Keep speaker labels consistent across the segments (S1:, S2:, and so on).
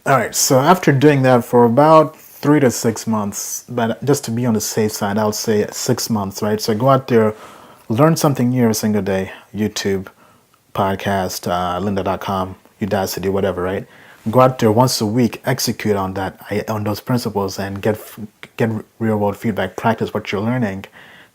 S1: All right, so after doing that for about 3 to 6 months, but just to be on the safe side, I would say 6 months, right? So go out there, learn something new every single day. YouTube, podcast, lynda.com, Udacity, whatever, right? Go out there once a week, execute on on those principles, and get real world feedback. Practice what you're learning,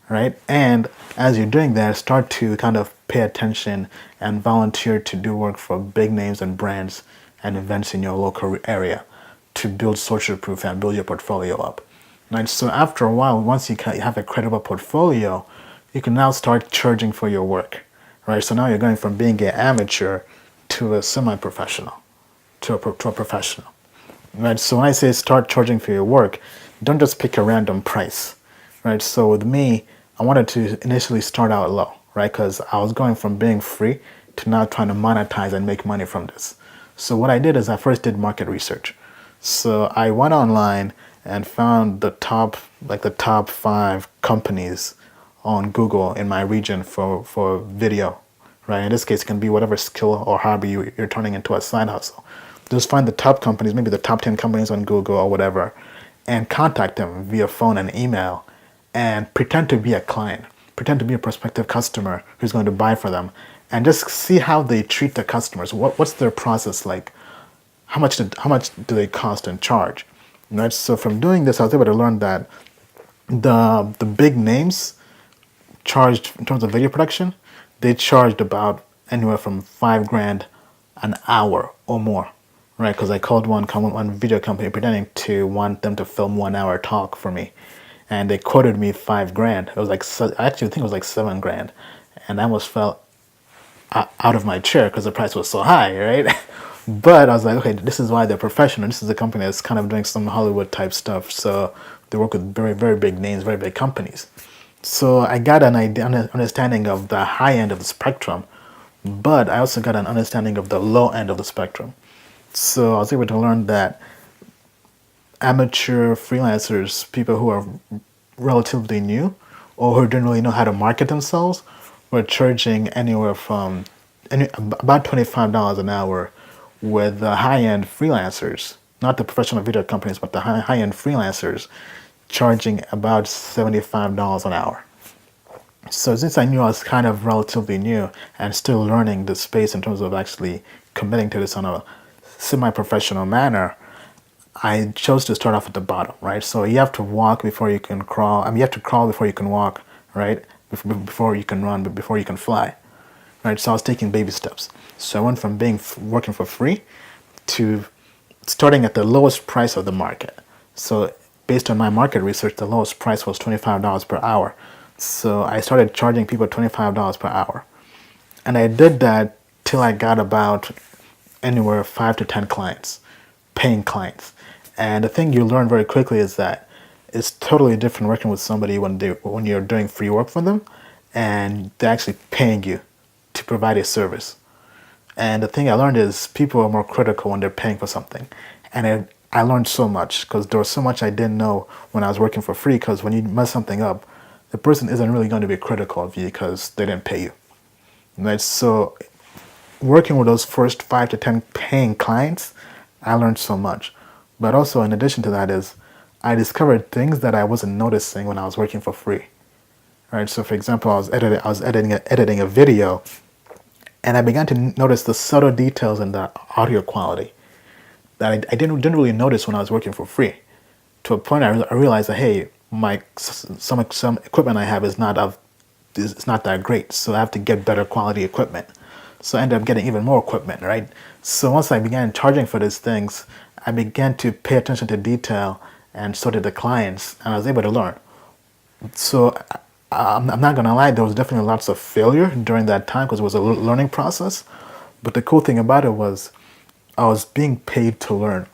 S1: right? And as you're doing that, start to kind of pay attention and volunteer to do work for big names and brands and events in your local area to build social proof and build your portfolio up. Right? So after a while, once you have a credible portfolio, you can now start charging for your work. Right? So now you're going from being an amateur to a semi-professional, to a professional. Right? So when I say start charging for your work, don't just pick a random price. Right? So with me, I wanted to initially start out low, right? Because I was going from being free to now trying to monetize and make money from this. So what I did is I first did market research. So I went online and found the top 5 companies on Google in my region for video, right? In this case, it can be whatever skill or hobby you're turning into a side hustle. Just find the top companies, maybe the top 10 companies on Google or whatever, and contact them via phone and email and pretend to be a client, pretend to be a prospective customer who's going to buy for them, and just see how they treat the customers. What's their process like? How much do they cost and charge? Right. So from doing this, I was able to learn that the big names charged in terms of video production, they charged about anywhere from 5 grand an hour or more, right? Because I called one video company pretending to want them to film 1 hour talk for me, and they quoted me 5 grand. It was like I actually think it was like 7 grand, and I almost fell out of my chair because the price was so high, right? But I was like, okay, this is why they're professional. This is a company that's kind of doing some Hollywood type stuff. So they work with very, very big names, very big companies. So I got an understanding of the high end of the spectrum, but I also got an understanding of the low end of the spectrum. So I was able to learn that amateur freelancers, people who are relatively new or who didn't really know how to market themselves, were charging anywhere from about $25 an hour, with the high-end freelancers, not the professional video companies, but the high-end freelancers, charging about $75 an hour. So since I knew I was kind of relatively new and still learning the space in terms of actually committing to this on a semi-professional manner, I chose to start off at the bottom, right? So you have to walk before you can crawl. I mean, you have to crawl before you can walk, right? Before you can run, but before you can fly, right? So I was taking baby steps. So I went from working for free to starting at the lowest price of the market. So based on my market research, the lowest price was $25 per hour. So I started charging people $25 per hour. And I did that till I got about anywhere 5 to 10 clients, paying clients. And the thing you learn very quickly is that it's totally different working with somebody when you're doing free work for them and they're actually paying you to provide a service. And the thing I learned is people are more critical when they're paying for something. And I learned so much because there was so much I didn't know when I was working for free, because when you mess something up, the person isn't really going to be critical of you because they didn't pay you. Right? So working with those first 5 to 10 paying clients, I learned so much. But also in addition to that is I discovered things that I wasn't noticing when I was working for free. Right? So for example, I was editing a video, and I began to notice the subtle details in the audio quality that I didn't really notice when I was working for free. To a point, I realized that hey, some equipment I have is not that great, so I have to get better quality equipment. So I ended up getting even more equipment, right? So once I began charging for these things, I began to pay attention to detail, and so did the clients, and I was able to learn. So I'm not gonna lie, there was definitely lots of failure during that time because it was a learning process. But the cool thing about it was I was being paid to learn,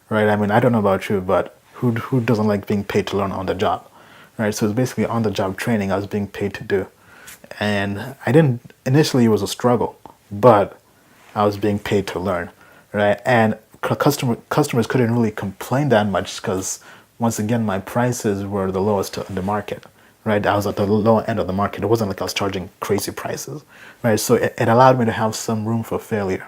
S1: right? I mean, I don't know about you, but who doesn't like being paid to learn on the job, right? So it's basically on the job training I was being paid to do. And I didn't, initially it was a struggle, but I was being paid to learn, right? And customers couldn't really complain that much because once again, my prices were the lowest in the market, right? I was at the low end of the market. It wasn't like I was charging crazy prices, right? So it allowed me to have some room for failure.